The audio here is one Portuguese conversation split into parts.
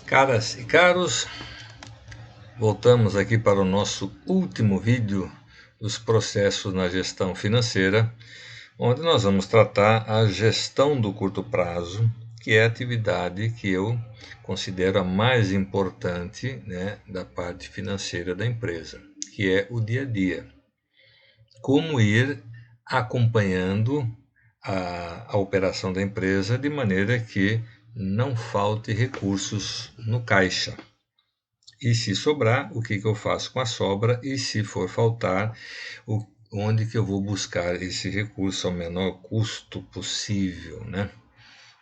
Caras e caros, voltamos aqui para o nosso último vídeo dos processos na gestão financeira, onde nós vamos tratar a gestão do curto prazo, que é a atividade que eu considero a mais importante, da parte financeira da empresa, que é o dia a dia. Como ir acompanhando a operação da empresa de maneira que não falte recursos no caixa. E se sobrar, o que eu faço com a sobra? E se for faltar, onde que eu vou buscar esse recurso ao menor custo possível, né?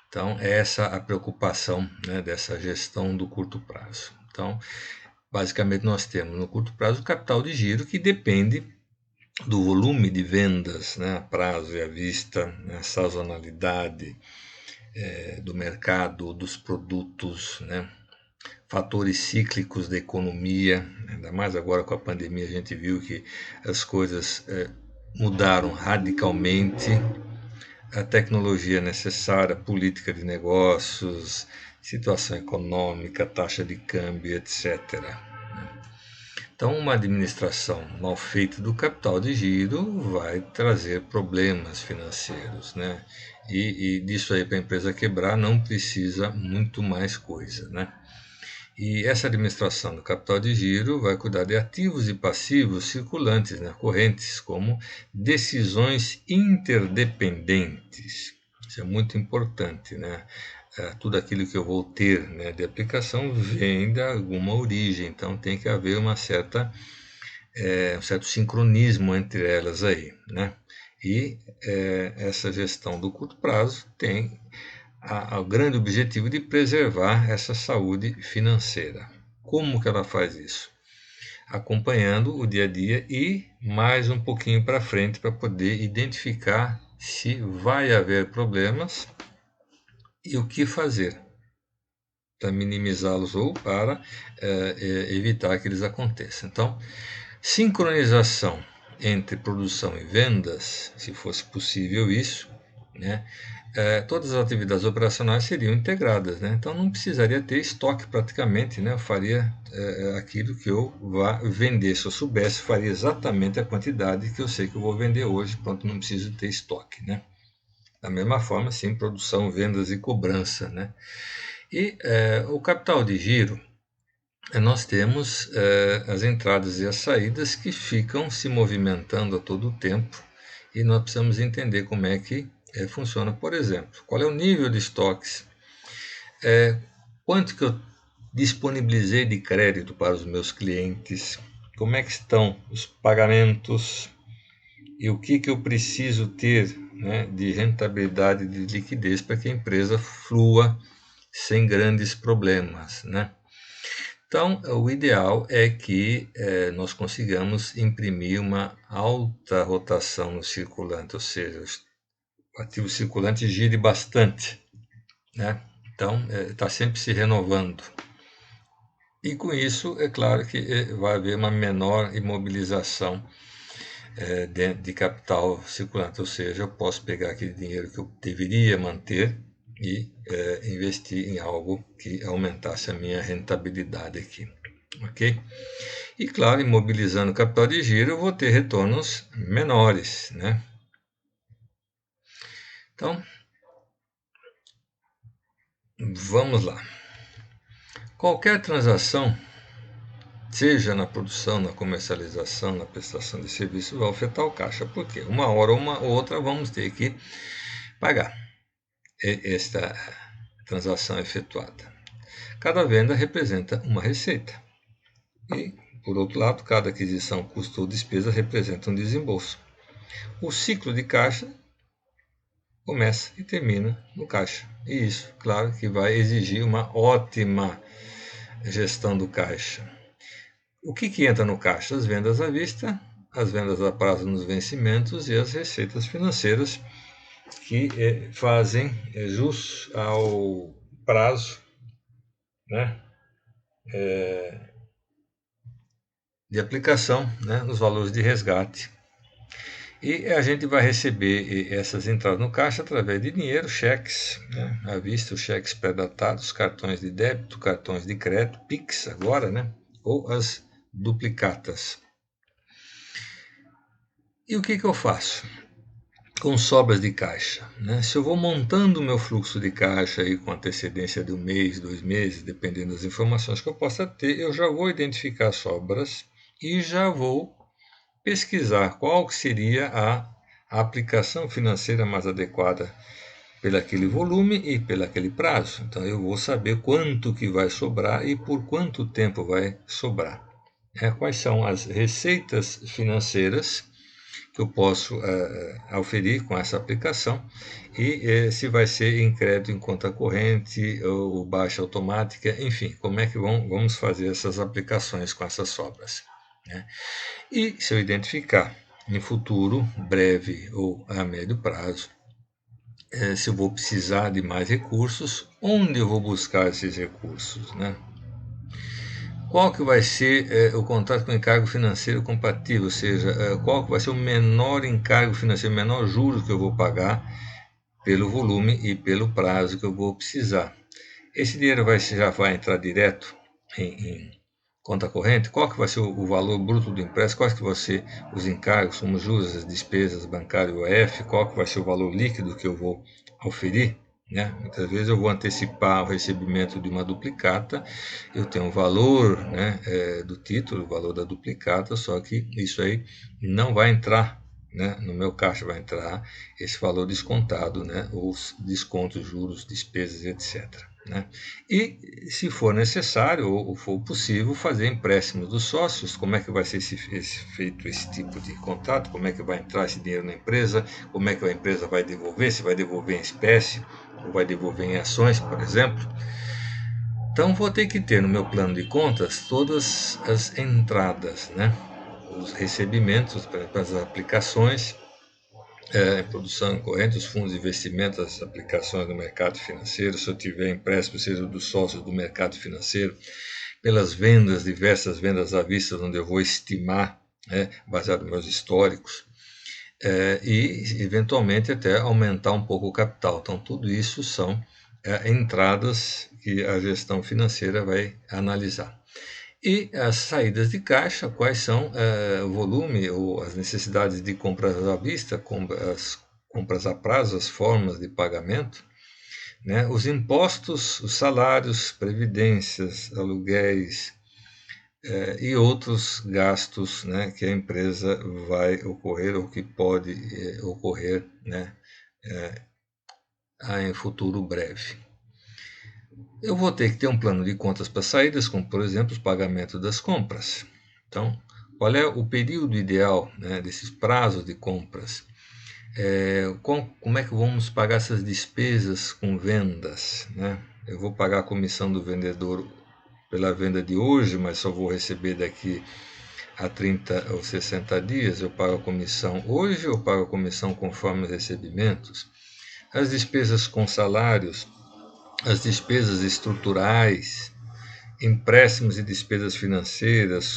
Então, essa é a preocupação, dessa gestão do curto prazo. Então, basicamente, nós temos no curto prazo o capital de giro, que depende do volume de vendas, a prazo e à vista, a sazonalidade do mercado, dos produtos, fatores cíclicos da economia, ainda mais agora com a pandemia a gente viu que as coisas mudaram radicalmente, a tecnologia necessária, política de negócios, situação econômica, taxa de câmbio, etc. Então, uma administração mal feita do capital de giro vai trazer problemas financeiros, E disso aí para a empresa quebrar não precisa muito mais coisa, E essa administração do capital de giro vai cuidar de ativos e passivos circulantes, correntes, como decisões interdependentes. Isso é muito importante, tudo aquilo que eu vou ter de aplicação vem de alguma origem, então tem que haver um certo sincronismo entre elas aí, E essa gestão do curto prazo tem o grande objetivo de preservar essa saúde financeira. Como que ela faz isso? Acompanhando o dia a dia e mais um pouquinho para frente para poder identificar se vai haver problemas e o que fazer para minimizá-los ou para evitar que eles aconteçam. Então, sincronização entre produção e vendas, se fosse possível isso, todas as atividades operacionais seriam integradas, então não precisaria ter estoque praticamente, eu faria aquilo que eu vá vender, se eu soubesse, faria exatamente a quantidade que eu sei que eu vou vender hoje, pronto, não preciso ter estoque, Da mesma forma, sim, produção, vendas e cobrança, E o capital de giro, nós temos as entradas e as saídas que ficam se movimentando a todo o tempo e nós precisamos entender como é que funciona. Por exemplo, qual é o nível de estoques, quanto que eu disponibilizei de crédito para os meus clientes, como é que estão os pagamentos e o que eu preciso ter de rentabilidade, de liquidez para que a empresa flua sem grandes problemas, Então, o ideal é que nós consigamos imprimir uma alta rotação no circulante, ou seja, o ativo circulante gire bastante, Então, está sempre se renovando. E com isso, é claro que vai haver uma menor imobilização de capital circulante, ou seja, eu posso pegar aquele dinheiro que eu deveria manter e investir em algo que aumentasse a minha rentabilidade aqui, ok? E claro, imobilizando o capital de giro, eu vou ter retornos menores, Então, vamos lá. Qualquer transação, seja na produção, na comercialização, na prestação de serviço, vai afetar o caixa. Por quê? Uma hora ou uma outra vamos ter que pagar esta transação efetuada. Cada venda representa uma receita. E, por outro lado, cada aquisição, custo ou despesa representa um desembolso. O ciclo de caixa começa e termina no caixa. E isso, claro, que vai exigir uma ótima gestão do caixa. O que entra no caixa? As vendas à vista, as vendas a prazo nos vencimentos e as receitas financeiras que fazem jus ao prazo de aplicação, nos valores de resgate. E a gente vai receber essas entradas no caixa através de dinheiro, cheques, né, à vista, os cheques pré-datados, cartões de débito, cartões de crédito, Pix agora, né, ou as duplicatas. E o que eu faço com sobras de caixa, né? Se eu vou montando o meu fluxo de caixa aí com antecedência de 1 mês, 2 meses, dependendo das informações que eu possa ter, eu já vou identificar sobras e já vou pesquisar qual seria a aplicação financeira mais adequada pelaquele volume e pelaquele prazo. Então eu vou saber quanto que vai sobrar e por quanto tempo vai sobrar. Quais são as receitas financeiras que eu posso auferir com essa aplicação e se vai ser em crédito em conta corrente ou baixa automática, enfim, como é que vamos fazer essas aplicações com essas sobras, né? E se eu identificar em futuro, breve ou a médio prazo, se eu vou precisar de mais recursos, onde eu vou buscar esses recursos, né? Qual que vai ser o contrato com encargo financeiro compatível, ou seja, qual que vai ser o menor encargo financeiro, o menor juro que eu vou pagar pelo volume e pelo prazo que eu vou precisar. Esse dinheiro já vai entrar direto em conta corrente? Qual que vai ser o valor bruto do empréstimo? Quais que vão ser os encargos, como juros, as despesas bancárias, o OF? Qual que vai ser o valor líquido que eu vou oferir? Né? Muitas vezes eu vou antecipar o recebimento de uma duplicata, eu tenho o valor, né, do título, o valor da duplicata, só que isso aí não vai entrar, né, no meu caixa, vai entrar esse valor descontado, né, os descontos, juros, despesas, etc. Né? E, se for necessário ou for possível, fazer empréstimos dos sócios. Como é que vai ser feito esse tipo de contrato? Como é que vai entrar esse dinheiro na empresa? Como é que a empresa vai devolver? Se vai devolver em espécie ou vai devolver em ações, por exemplo? Então, vou ter que ter no meu plano de contas todas as entradas, né? Os recebimentos, por exemplo, as aplicações, produção corrente, os fundos de investimento, as aplicações no mercado financeiro, se eu tiver empréstimo, seja dos sócios do mercado financeiro, pelas vendas, diversas vendas à vista, onde eu vou estimar, baseado nos meus históricos, e eventualmente até aumentar um pouco o capital. Então, tudo isso são entradas que a gestão financeira vai analisar. E as saídas de caixa, quais são o volume ou as necessidades de compras à vista, as compras a prazo, as formas de pagamento, né? Os impostos, os salários, previdências, aluguéis e outros gastos, né, que a empresa vai ocorrer ou que pode ocorrer, né, em futuro breve. Eu vou ter que ter um plano de contas para saídas, como por exemplo os pagamentos das compras. Então, qual é o período ideal, né, desses prazos de compras? Como é que vamos pagar essas despesas com vendas, né? Eu vou pagar a comissão do vendedor pela venda de hoje, mas só vou receber daqui a 30 ou 60 dias. Eu pago a comissão hoje ou pago a comissão conforme os recebimentos? As despesas com salários, as despesas estruturais, empréstimos e despesas financeiras,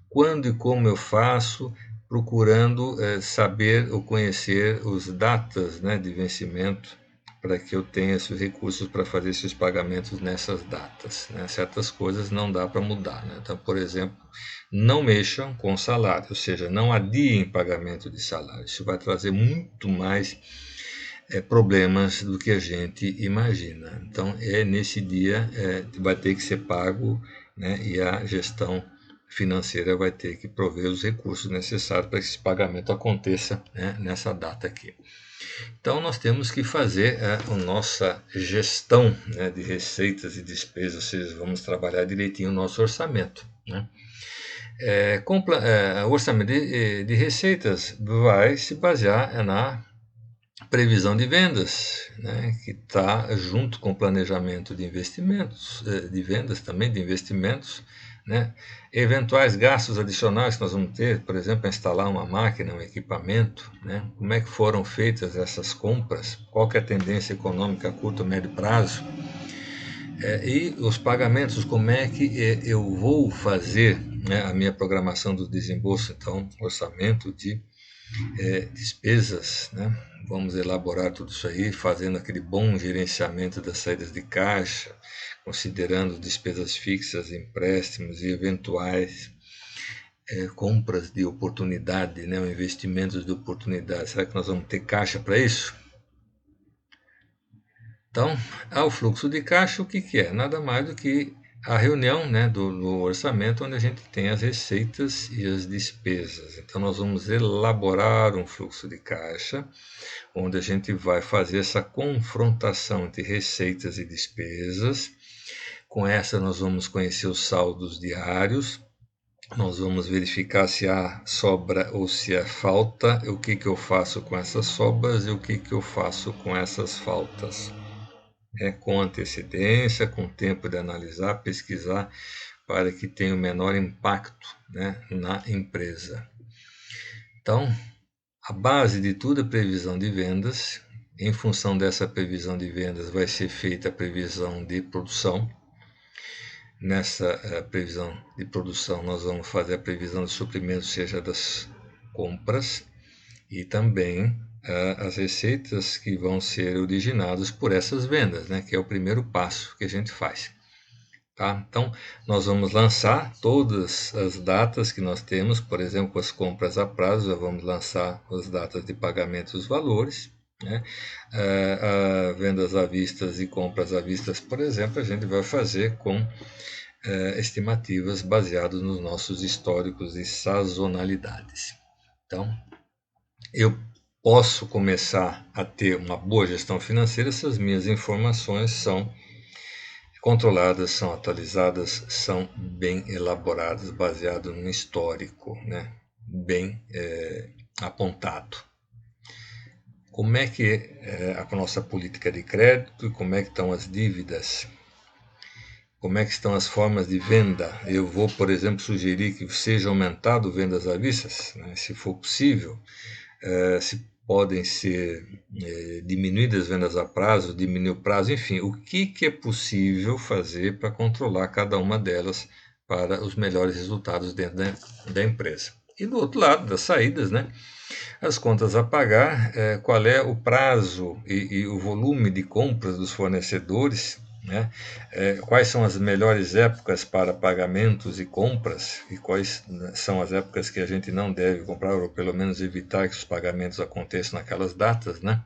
quando e como eu faço, procurando saber ou conhecer os datas, né, de vencimento, para que eu tenha esses recursos para fazer esses pagamentos nessas datas, né? Certas coisas não dá para mudar, né? Então, por exemplo, não mexam com salário, ou seja, não adiem pagamento de salário. Isso vai trazer muito mais problemas do que a gente imagina. Então, nesse dia vai ter que ser pago, né, e a gestão financeira vai ter que prover os recursos necessários para que esse pagamento aconteça, né, nessa data aqui. Então, nós temos que fazer a nossa gestão, né, de receitas e despesas, ou seja, vamos trabalhar direitinho o nosso orçamento, né? O orçamento de receitas vai se basear na previsão de vendas, né, que está junto com o planejamento de investimentos, de vendas também, de investimentos, né, eventuais gastos adicionais que nós vamos ter, por exemplo, instalar uma máquina, um equipamento, né, como é que foram feitas essas compras, qual que é a tendência econômica a curto e médio prazo, e os pagamentos, como é que eu vou fazer, né, a minha programação do desembolso, então, orçamento de despesas, né? Vamos elaborar tudo isso aí, fazendo aquele bom gerenciamento das saídas de caixa, considerando despesas fixas, empréstimos e eventuais compras de oportunidade, né? Investimentos de oportunidade. Será que nós vamos ter caixa para isso? Então, o fluxo de caixa, o que é? Nada mais do que a reunião, né, do orçamento, onde a gente tem as receitas e as despesas. Então, nós vamos elaborar um fluxo de caixa, onde a gente vai fazer essa confrontação entre receitas e despesas. Com essa, nós vamos conhecer os saldos diários, nós vamos verificar se há sobra ou se há falta, o que eu faço com essas sobras e o que eu faço com essas faltas. Com antecedência, com tempo de analisar, pesquisar, para que tenha o menor impacto, né, na empresa. Então, a base de tudo é previsão de vendas. Em função dessa previsão de vendas, vai ser feita a previsão de produção. Nessa previsão de produção, nós vamos fazer a previsão de suprimento, seja das compras, e também as receitas que vão ser originadas por essas vendas, né, que é o primeiro passo que a gente faz. Tá? Então, nós vamos lançar todas as datas que nós temos, por exemplo, as compras a prazo, já vamos lançar as datas de pagamento e os valores. Né? Vendas à vista e compras à vista, por exemplo, a gente vai fazer com estimativas baseadas nos nossos históricos e sazonalidades. Então, eu posso começar a ter uma boa gestão financeira se as minhas informações são controladas, são atualizadas, são bem elaboradas, baseado num histórico, né, bem apontado. Como é que é a nossa política de crédito e como é que estão as dívidas? Como é que estão as formas de venda? Eu vou, por exemplo, sugerir que seja aumentado vendas à vista, né, se for possível. Se podem ser diminuídas vendas a prazo, diminuir o prazo, enfim, o que é possível fazer para controlar cada uma delas para os melhores resultados dentro da empresa. E do outro lado, das saídas, né? As contas a pagar, qual é o prazo e o volume de compras dos fornecedores, né? Quais são as melhores épocas para pagamentos e compras e quais são as épocas que a gente não deve comprar, ou pelo menos evitar que os pagamentos aconteçam naquelas datas, né?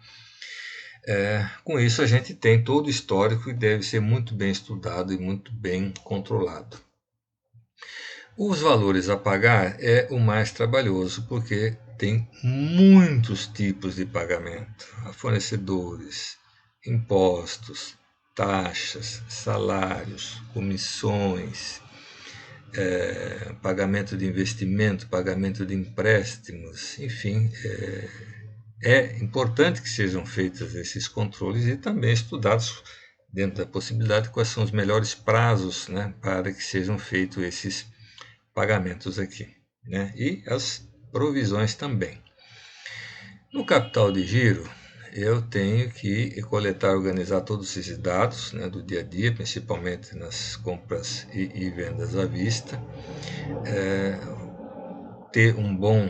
Com isso a gente tem todo o histórico e deve ser muito bem estudado e muito bem controlado. Os valores a pagar é o mais trabalhoso porque tem muitos tipos de pagamento, fornecedores, impostos, taxas, salários, comissões, pagamento de investimento, pagamento de empréstimos, enfim, é importante que sejam feitos esses controles e também estudados dentro da possibilidade quais são os melhores prazos, né, para que sejam feitos esses pagamentos aqui, né, e as provisões também. No capital de giro, eu tenho que coletar e organizar todos esses dados, né, do dia a dia, principalmente nas compras e vendas à vista, ter um bom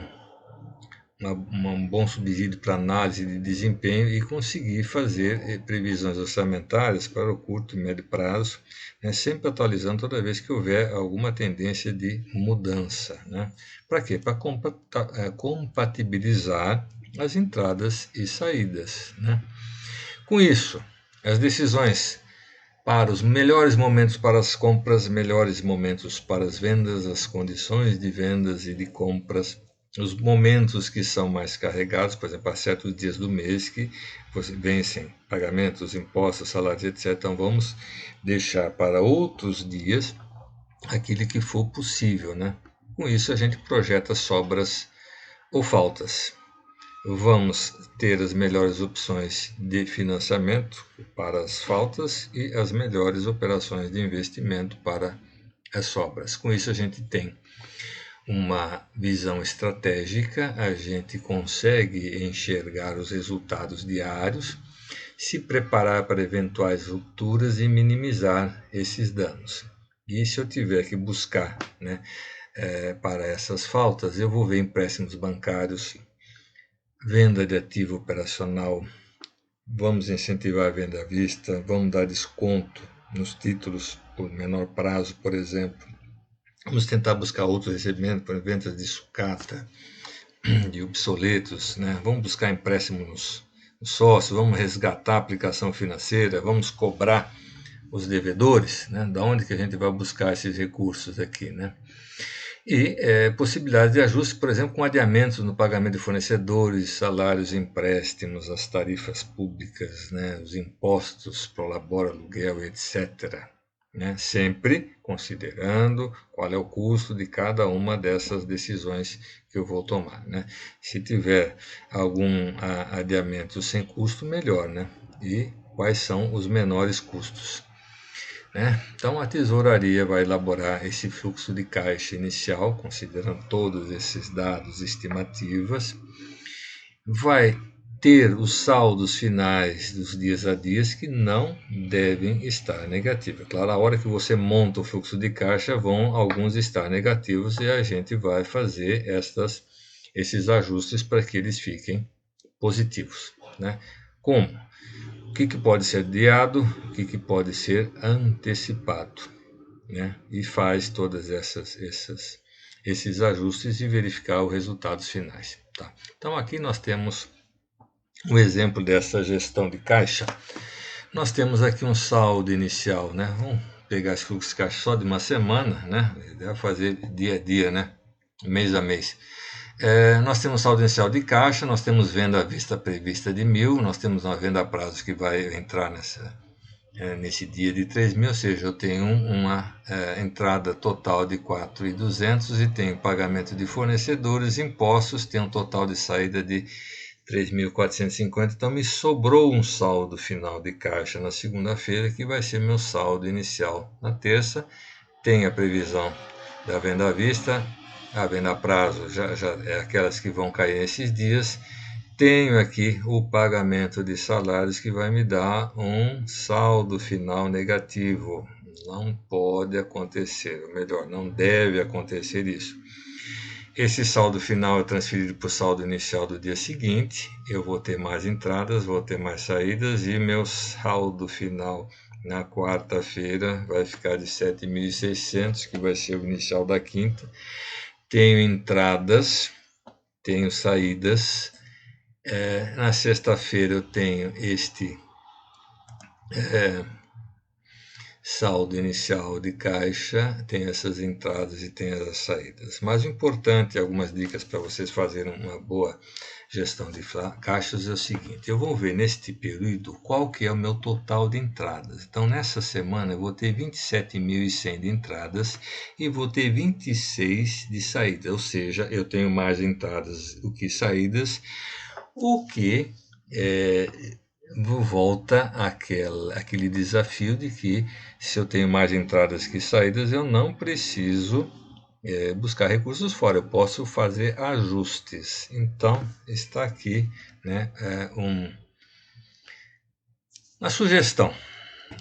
subsídio para análise de desempenho e conseguir fazer previsões orçamentárias para o curto e médio prazo, né, sempre atualizando toda vez que houver alguma tendência de mudança. Né? Para quê? Para compatibilizar as entradas e saídas. Né? Com isso, as decisões para os melhores momentos para as compras, melhores momentos para as vendas, as condições de vendas e de compras, os momentos que são mais carregados, por exemplo, há certos dias do mês que vencem pagamentos, impostos, salários, etc. Então vamos deixar para outros dias aquilo que for possível, né? Com isso a gente projeta sobras ou faltas. Vamos ter as melhores opções de financiamento para as faltas e as melhores operações de investimento para as sobras. Com isso a gente tem uma visão estratégica, a gente consegue enxergar os resultados diários, se preparar para eventuais rupturas e minimizar esses danos. E se eu tiver que buscar, né, para essas faltas, eu vou ver empréstimos bancários, venda de ativo operacional, vamos incentivar a venda à vista, vamos dar desconto nos títulos por menor prazo, por exemplo. Vamos tentar buscar outros recebimentos, por vendas de sucata, de obsoletos, né? Vamos buscar empréstimos nos sócios, vamos resgatar a aplicação financeira, vamos cobrar os devedores, né? Da onde que a gente vai buscar esses recursos aqui, né? E possibilidades de ajuste, por exemplo, com adiamentos no pagamento de fornecedores, salários, empréstimos, as tarifas públicas, né? Os impostos, prolabore, aluguel, etc. Né? Sempre considerando qual é o custo de cada uma dessas decisões que eu vou tomar. Né? Se tiver algum adiamento sem custo, melhor. Né? E quais são os menores custos. Né? Então, a tesouraria vai elaborar esse fluxo de caixa inicial, considerando todos esses dados estimativas, vai ter os saldos finais dos dias a dias que não devem estar negativos. Claro, a hora que você monta o fluxo de caixa, vão alguns estar negativos e a gente vai fazer esses ajustes para que eles fiquem positivos. Né? Como? O que pode ser adiado, o que pode ser antecipado, né? E faz todos esses ajustes e verificar os resultados finais. Tá? Então aqui nós temos um exemplo dessa gestão de caixa. Nós temos aqui um saldo inicial, né? Vamos pegar esse fluxo de caixa só de uma semana, né? Deve fazer dia a dia, né? Mês a mês. Nós temos saldo inicial de caixa, nós temos venda à vista prevista de 1.000, nós temos uma venda a prazo que vai entrar nesse dia de 3.000, ou seja, eu tenho uma entrada total de 4.200 e tenho pagamento de fornecedores, impostos, tenho um total de saída de 3.450, então me sobrou um saldo final de caixa na segunda-feira, que vai ser meu saldo inicial na terça. Tem a previsão da venda à vista, a venda a prazo já é aquelas que vão cair nesses dias. Tenho aqui o pagamento de salários que vai me dar um saldo final negativo. Não pode acontecer, ou melhor, não deve acontecer isso. Esse saldo final é transferido para o saldo inicial do dia seguinte. Eu vou ter mais entradas, vou ter mais saídas e meu saldo final na quarta-feira vai ficar de 7.600, que vai ser o inicial da quinta. Tenho entradas, tenho saídas. Na sexta-feira eu tenho este saldo inicial de caixa, tem essas entradas e tem as saídas. Mas o importante, algumas dicas para vocês fazerem uma boa gestão de caixas é o seguinte: eu vou ver neste período qual que é o meu total de entradas. Então, nessa semana eu vou ter 27.100 de entradas e vou ter 26 de saídas, ou seja, eu tenho mais entradas do que saídas, o que volta aquele desafio de que se eu tenho mais entradas que saídas, eu não preciso buscar recursos fora, eu posso fazer ajustes. Então, está aqui, né, uma sugestão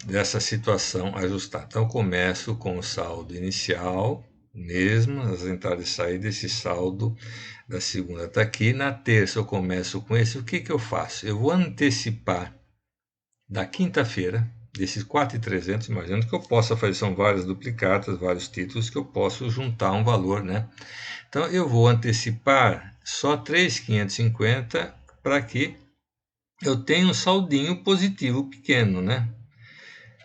dessa situação ajustar. Então, eu começo com o saldo inicial, mesmo as entradas e saídas, esse saldo da segunda está aqui. Na terça eu começo com esse. O que eu faço? Eu vou antecipar da quinta-feira, desses 4.300, imaginando que eu possa fazer, são várias duplicatas, vários títulos que eu posso juntar um valor, né? Então, eu vou antecipar só 3.550 para que eu tenha um saldinho positivo pequeno, né?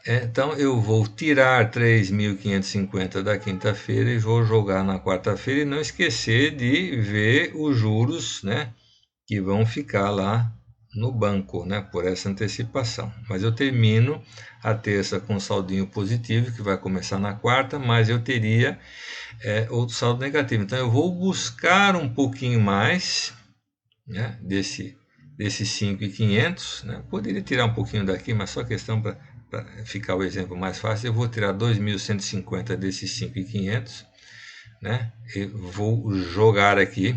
Então, eu vou tirar 3.550 da quinta-feira e vou jogar na quarta-feira e não esquecer de ver os juros, né, que vão ficar lá no banco, né, por essa antecipação. Mas eu termino a terça com um saldinho positivo, que vai começar na quarta, mas eu teria outro saldo negativo. Então, eu vou buscar um pouquinho mais, né, desses 5.500, né? Poderia tirar um pouquinho daqui, mas só questão para ficar o exemplo mais fácil, eu vou tirar 2.150 desses 5.500, né? E vou jogar aqui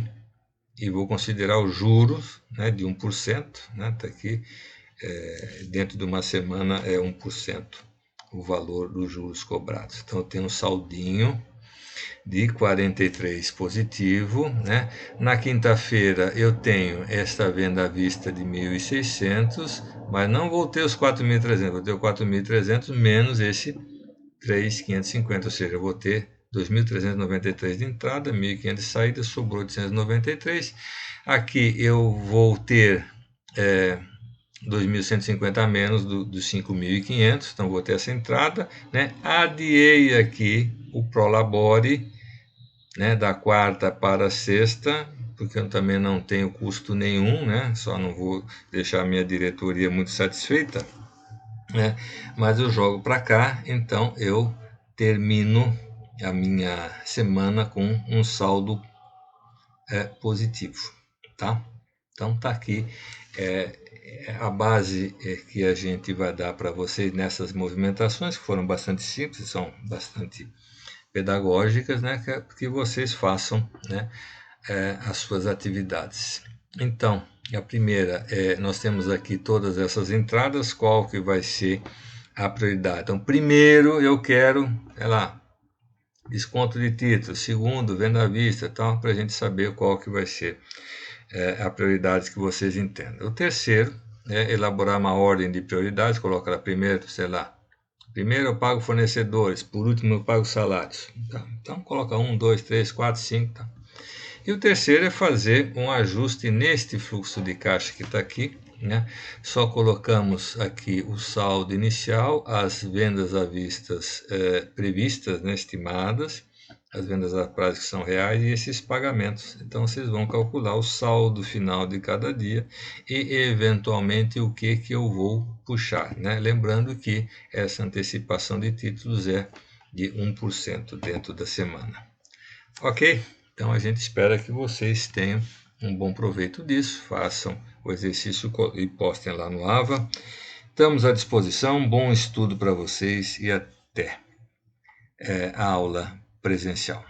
e vou considerar os juros, né, de 1%, né? Tá aqui, dentro de uma semana é 1% o valor dos juros cobrados. Então eu tenho um saldinho de 43 positivo, né? Na quinta-feira eu tenho esta venda à vista de 1.600, mas não vou ter os 4.300, vou ter o 4.300 menos esse 3.550, ou seja, eu vou ter 2.393 de entrada, 1.500 de saída, sobrou 893. Aqui eu vou ter 2.150 a menos dos 5.500, então vou ter essa entrada, né? Adiei aqui o Prolabore, né, da quarta para a sexta, porque eu também não tenho custo nenhum, né? Só não vou deixar a minha diretoria muito satisfeita, né? Mas eu jogo para cá, então eu termino a minha semana com um saldo positivo, tá? Então tá aqui a base que a gente vai dar para vocês nessas movimentações, que foram bastante simples, são bastante pedagógicas, né, que vocês façam, né, as suas atividades. Então, a primeira, nós temos aqui todas essas entradas, qual que vai ser a prioridade. Então, primeiro eu quero, desconto de título, segundo, venda à vista, tal, para a gente saber qual que vai ser a prioridade que vocês entendem. O terceiro é elaborar uma ordem de prioridades, coloca lá primeiro, sei lá, primeiro eu pago fornecedores, por último eu pago salários. Tá? Então coloca 1, 2, 3, 4, 5. Tá? E o terceiro é fazer um ajuste neste fluxo de caixa que está aqui. Né? Só colocamos aqui o saldo inicial, as vendas à vista previstas, né, estimadas, as vendas a prazo que são reais e esses pagamentos. Então vocês vão calcular o saldo final de cada dia e eventualmente o que eu vou puxar, né? Lembrando que essa antecipação de títulos é de 1% dentro da semana. Ok? Então a gente espera que vocês tenham um bom proveito disso, façam o exercício e postem lá no AVA. Estamos à disposição, bom estudo para vocês e até a aula presencial.